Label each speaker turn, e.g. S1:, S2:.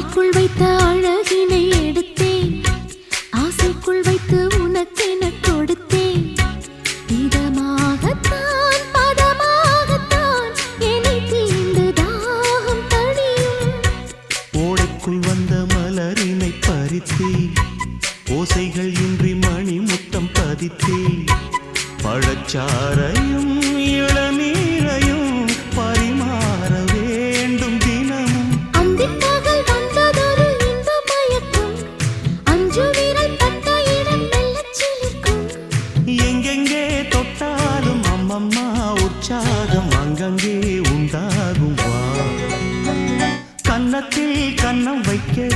S1: ஆடைக்குள் வைத்த அழகினை எடுத்தேன், ஆசைக்குள் வைத்து உனக்கென கொடுத்தேன். இதமாகத்தான் பதமாகத்தான் என்னை தீண்டு தாகம் தணியும்.
S2: ஓடைக்குள் வந்த மலரினை பறித்தே, ஓசைகள் இன்றி மணி முத்தம் பதித்தே, பழச்சாரையும் இளநீரையும் பரிமாற வேண்டும் தினமும்.
S1: அந்திப்பகல் வந்ததொரு இன்ப மயக்கம், அஞ்சு விரல் பட்ட இடம் மெல்லச் சிலிர்க்கும்.
S2: எங்கெங்கே தொட்டாலும் அம்மம்மா உற்சாகம் அங்கங்கே உண்டாகும். வா கன்னத்தில் கன்னம் வைக்க,